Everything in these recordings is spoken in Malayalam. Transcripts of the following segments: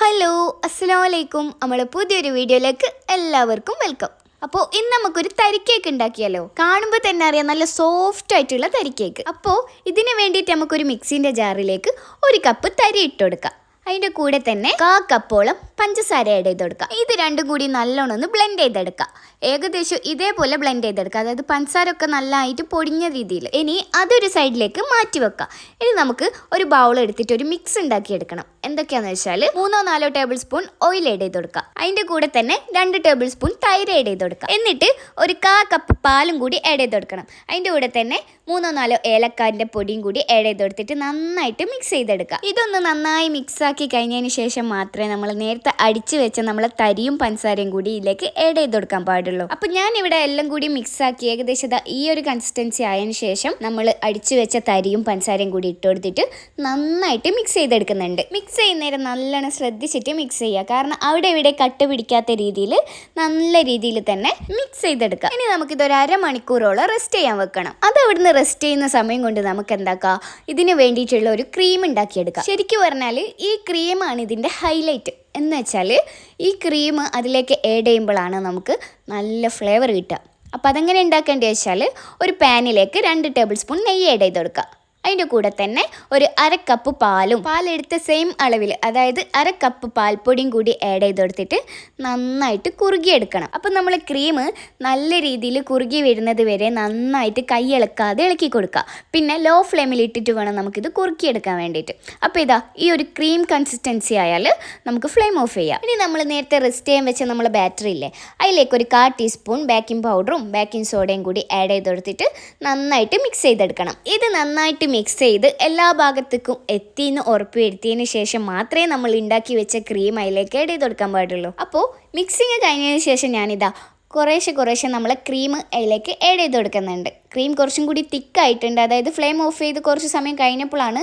ഹലോ അസ്സലാമലൈക്കും. നമ്മൾ പുതിയൊരു വീഡിയോയിലേക്ക് എല്ലാവർക്കും വെൽക്കം. അപ്പോൾ ഇന്ന് നമുക്കൊരു തരിക്കേക്ക് ഉണ്ടാക്കിയാലോ. കാണുമ്പോൾ തന്നെ അറിയാം, നല്ല സോഫ്റ്റ് ആയിട്ടുള്ള തരിക്കേക്ക്. അപ്പോൾ ഇതിന് വേണ്ടിയിട്ട് നമുക്കൊരു മിക്സിൻ്റെ ജാറിലേക്ക് 1 കപ്പ് തരി ഇട്ട് കൊടുക്കാം. അതിൻ്റെ കൂടെ തന്നെ 1/4 കപ്പോളം പഞ്ചസാര ആഡ് ചെയ്ത് കൊടുക്കുക. ഇത് രണ്ടും കൂടി നല്ലോണം ഒന്ന് ബ്ലെൻഡ് ചെയ്തെടുക്കുക. ഏകദേശം ഇതേപോലെ ബ്ലെൻഡ് ചെയ്തെടുക്കുക, അതായത് പഞ്ചസാര ഒക്കെ നല്ലതായിട്ട് പൊടിഞ്ഞ രീതിയിൽ. ഇനി അതൊരു സൈഡിലേക്ക് മാറ്റി വെക്കുക. ഇനി നമുക്ക് ഒരു ബൗൾ എടുത്തിട്ട് ഒരു മിക്സ് ഉണ്ടാക്കിയെടുക്കണം. എന്തൊക്കെയാണെന്ന് വെച്ചാൽ 3-4 ടേബിൾ സ്പൂൺ ഓയിൽ ആഡ് ചെയ്ത് കൊടുക്കുക. അതിൻ്റെ കൂടെ തന്നെ 2 ടേബിൾ സ്പൂൺ തൈര് ആഡ് ചെയ്ത് കൊടുക്കുക. എന്നിട്ട് ഒരു 1/4 കപ്പ് പാലും കൂടി ആഡ് ചെയ്ത് കൊടുക്കണം. അതിൻ്റെ കൂടെ തന്നെ 3-4 ഏലക്കാൻ്റെ പൊടിയും കൂടി ആഡ് ചെയ്ത് കൊടുത്തിട്ട് നന്നായിട്ട് മിക്സ് ചെയ്തെടുക്കുക. ഇതൊന്ന് നന്നായി മിക്സ് ആക്കി കഴിഞ്ഞതിന് ശേഷം മാത്രമേ നമ്മൾ നേരത്തെ അടിച്ചു വെച്ച നമ്മളെ തരിയും പഞ്ചസാരയും കൂടി ഇതിലേക്ക് ആഡ് ചെയ്ത് കൊടുക്കാൻ പാടുള്ളൂ. അപ്പം ഞാനിവിടെ എല്ലാം കൂടി മിക്സ് ആക്കി ഏകദേശം ഈ ഒരു കൺസിസ്റ്റൻസി ആയതിനു ശേഷം നമ്മൾ അടിച്ചു വെച്ച തരിയും പഞ്ചസാരയും കൂടി ഇട്ട് കൊടുത്തിട്ട് നന്നായിട്ട് മിക്സ് ചെയ്തെടുക്കുന്നുണ്ട്. മിക്സ് ചെയ്യുന്നേരം നല്ലോണം ശ്രദ്ധിച്ചിട്ട് മിക്സ് ചെയ്യുക, കാരണം അവിടെ ഇവിടെ കട്ട് പിടിക്കാത്ത രീതിയിൽ നല്ല രീതിയിൽ തന്നെ മിക്സ് ചെയ്തെടുക്കുക. ഇനി നമുക്കിതൊരു അരമണിക്കൂറോളം റെസ്റ്റ് ചെയ്യാൻ വെക്കണം. അത് അവിടുന്ന് റെസ്റ്റ് ചെയ്യുന്ന സമയം കൊണ്ട് നമുക്ക് എന്താക്കാം, ഇതിന് വേണ്ടിയിട്ടുള്ള ഒരു ക്രീം ഉണ്ടാക്കിയെടുക്കാം. ശരിക്കും പറഞ്ഞാൽ ഈ ക്രീമാണ് ഇതിൻ്റെ ഹൈലൈറ്റ്. എന്ന് വെച്ചാൽ ഈ ക്രീം അതിലേക്ക് ആഡ് ചെയ്യുമ്പോഴാണ് നമുക്ക് നല്ല ഫ്ലേവർ കിട്ടുക. അപ്പോൾ അതെങ്ങനെ ഉണ്ടാക്കേണ്ടത് വെച്ചാൽ ഒരു പാനിലേക്ക് 2 ടേബിൾ സ്പൂൺ നെയ്യ് ആഡ് ചെയ്ത് കൊടുക്കുക. അതിൻ്റെ കൂടെ തന്നെ ഒരു 1/2 കപ്പ് പാലെടുത്ത സെയിം അളവിൽ, അതായത് 1/2 കപ്പ് പാൽപ്പൊടിയും കൂടി ആഡ് ചെയ്ത് കൊടുത്തിട്ട് നന്നായിട്ട് കുറുകിയെടുക്കണം. അപ്പം നമ്മൾ ക്രീം നല്ല രീതിയിൽ കുറുകി വരുന്നത് വരെ നന്നായിട്ട് കൈ ഇളക്കാതെ ഇളക്കി കൊടുക്കുക. പിന്നെ ലോ ഫ്ലെയിമിൽ ഇട്ടിട്ട് വേണം നമുക്കിത് കുറുക്കിയെടുക്കാൻ വേണ്ടിയിട്ട്. അപ്പോൾ ഇതാ ഈ ഒരു ക്രീം കൺസിസ്റ്റൻസി ആയാൽ നമുക്ക് ഫ്ലെയിം ഓഫ് ചെയ്യാം. ഇനി നമ്മൾ നേരത്തെ റെസ്റ്റ് ചെയ്യാൻ വെച്ച നമ്മളെ ബാറ്ററി ഇല്ലേ, അതിലേക്ക് ഒരു 1/4 ടീസ്പൂൺ ബേക്കിംഗ് പൗഡറും ബേക്കിംഗ് സോഡയും കൂടി ആഡ് ചെയ്ത് കൊടുത്തിട്ട് നന്നായിട്ട് മിക്സ് ചെയ്തെടുക്കണം. ഇത് നന്നായിട്ട് മിക്സ് ചെയ്ത് എല്ലാ ഭാഗത്തേക്കും എത്തിയെന്ന് ഉറപ്പ് വരുത്തിയതിന് ശേഷം മാത്രമേ നമ്മൾ ഉണ്ടാക്കി വെച്ച ക്രീം അതിലേക്ക് ആഡ് ചെയ്ത് കൊടുക്കാൻ പാടുള്ളൂ. അപ്പോൾ മിക്സിങ് കഴിഞ്ഞതിന് ശേഷം ഞാനിതാ കുറേശ്ശെ നമ്മളെ ക്രീം അതിലേക്ക് ആഡ് ചെയ്ത് കൊടുക്കുന്നുണ്ട്. ക്രീം കുറച്ചും കൂടി തിക്കായിട്ടുണ്ട്, അതായത് ഫ്ലെയിം ഓഫ് ചെയ്ത് കുറച്ച് സമയം കഴിഞ്ഞപ്പോഴാണ്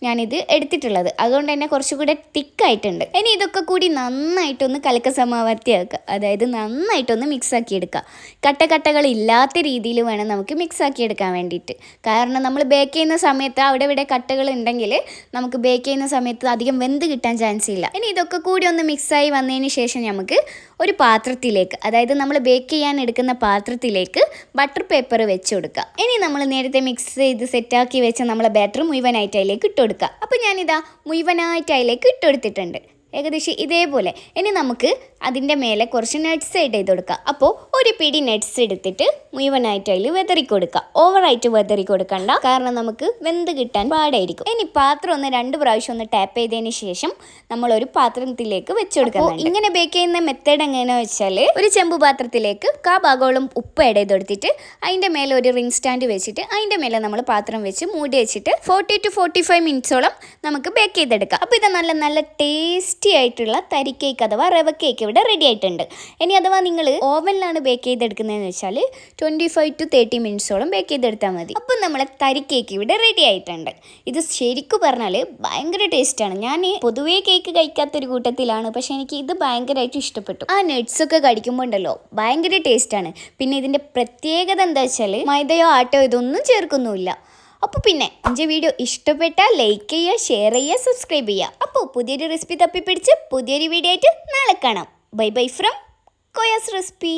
ഞാനിത് എടുത്തിട്ടുള്ളത്. അതുകൊണ്ട് തന്നെ കുറച്ചുകൂടെ തിക്കായിട്ടുണ്ട്. ഇനി ഇതൊക്കെ കൂടി നന്നായിട്ടൊന്ന് കലക്ക സമാവർത്തിയാക്കുക, അതായത് നന്നായിട്ടൊന്ന് മിക്സാക്കി എടുക്കുക. കട്ടകളില്ലാത്ത രീതിയിൽ വേണം നമുക്ക് മിക്സാക്കി എടുക്കാൻ വേണ്ടിയിട്ട്. കാരണം നമ്മൾ ബേക്ക് ചെയ്യുന്ന സമയത്ത് അവിടെ ഇവിടെ കട്ടകൾ ഉണ്ടെങ്കിൽ നമുക്ക് ബേക്ക് ചെയ്യുന്ന സമയത്ത് അധികം വെന്ത് കിട്ടാൻ ചാൻസ് ഇല്ല. ഇനി ഇതൊക്കെ കൂടി ഒന്ന് മിക്സായി വന്നതിന് ശേഷം നമുക്ക് ഒരു പാത്രത്തിലേക്ക്, അതായത് നമ്മൾ ബേക്ക് ചെയ്യാൻ എടുക്കുന്ന പാത്രത്തിലേക്ക് ബട്ടർ പേപ്പർ വെച്ച് കൊടുക്കുക. ഇനി നമ്മൾ നേരത്തെ മിക്സ് ചെയ്ത് സെറ്റാക്കി വെച്ച നമ്മളെ ബാറ്റർ മുഴുവനായിട്ട് അതിലേക്ക് ഇട്ട് കൊടുക്കുക. അപ്പോൾ ഞാനിതാ മുഴുവനായിട്ട് അതിലേക്ക് ഇട്ട് കൊടുത്തിട്ടുണ്ട്, ഏകദേശം ഇതേപോലെ. ഇനി നമുക്ക് അതിൻ്റെ മേലെ കുറച്ച് നട്ട്സ് ആഡ് ചെയ്ത് കൊടുക്കുക. അപ്പോൾ ഒരു പിടി നട്ട്സ് എടുത്തിട്ട് മുഴുവനായിട്ട് അതിൽ വെതറി കൊടുക്കുക. ഓവറായിട്ട് വെതറി കൊടുക്കണ്ട, കാരണം നമുക്ക് വെന്ത് കിട്ടാൻ പാടായിരിക്കും. ഇനി പാത്രം ഒന്ന് 2 പ്രാവശ്യം ഒന്ന് ടാപ്പ് ചെയ്തതിന് ശേഷം നമ്മളൊരു പാത്രത്തിലേക്ക് വെച്ച് കൊടുക്കുക. ഇങ്ങനെ ബേക്ക് ചെയ്യുന്ന മെത്തേഡ് എങ്ങനെയാണെന്ന് വെച്ചാൽ ഒരു ചെമ്പ് പാത്രത്തിലേക്ക് 1/4 ഭാഗോളം ഉപ്പ് ആഡ് ചെയ്ത് കൊടുത്തിട്ട് അതിൻ്റെ മേലെ ഒരു റിംഗ് സ്റ്റാൻഡ് വെച്ചിട്ട് അതിൻ്റെ മേലെ നമ്മൾ പാത്രം വെച്ച് മൂടി വെച്ചിട്ട് 40 to 45 മിനിറ്റ്സോളം നമുക്ക് ബേക്ക് ചെയ്തെടുക്കാം. അപ്പോൾ ഇത് നല്ല ടേസ്റ്റി ആയിട്ടുള്ള തരി കേക്ക് അഥവാ റവ കേക്ക് ഇവിടെ റെഡി ആയിട്ടുണ്ട്. ഇനി അഥവാ നിങ്ങൾ ഓവനിലാണ് ബേക്ക് ചെയ്തെടുക്കുന്നതെന്ന് വെച്ചാൽ 25 to 30 മിനിറ്റ്സോളം ബേക്ക് ചെയ്തെടുത്താൽ മതി. അപ്പം നമ്മളെ തരി കേക്ക് ഇവിടെ റെഡി ആയിട്ടുണ്ട്. ഇത് ശരിക്കും പറഞ്ഞാൽ ഭയങ്കര ടേസ്റ്റാണ്. ഞാൻ പൊതുവേ കേക്ക് കഴിക്കാത്തൊരു കൂട്ടത്തിലാണ്, പക്ഷെ എനിക്ക് ഇത് ഭയങ്കരമായിട്ട് ഇഷ്ടപ്പെട്ടു. ആ നട്ട്സൊക്കെ കടിക്കുമ്പോൾ ഉണ്ടല്ലോ ഭയങ്കര ടേസ്റ്റാണ്. പിന്നെ ഇതിൻ്റെ പ്രത്യേകത എന്താ വെച്ചാൽ മൈദയോ ആട്ടയോ ഇതൊന്നും ചേർക്കുന്നുമില്ല. അപ്പോൾ പിന്നെ എൻ്റെ വീഡിയോ ഇഷ്ടപ്പെട്ടാൽ ലൈക്ക് ചെയ്യുക, ഷെയർ ചെയ്യുക, സബ്സ്ക്രൈബ് ചെയ്യുക. അപ്പോൾ പുതിയൊരു റെസിപ്പി തപ്പിപ്പിടിച്ച് പുതിയൊരു വീഡിയോ ആയിട്ട് നാളെ കാണാം. Bye from Koya's recipe.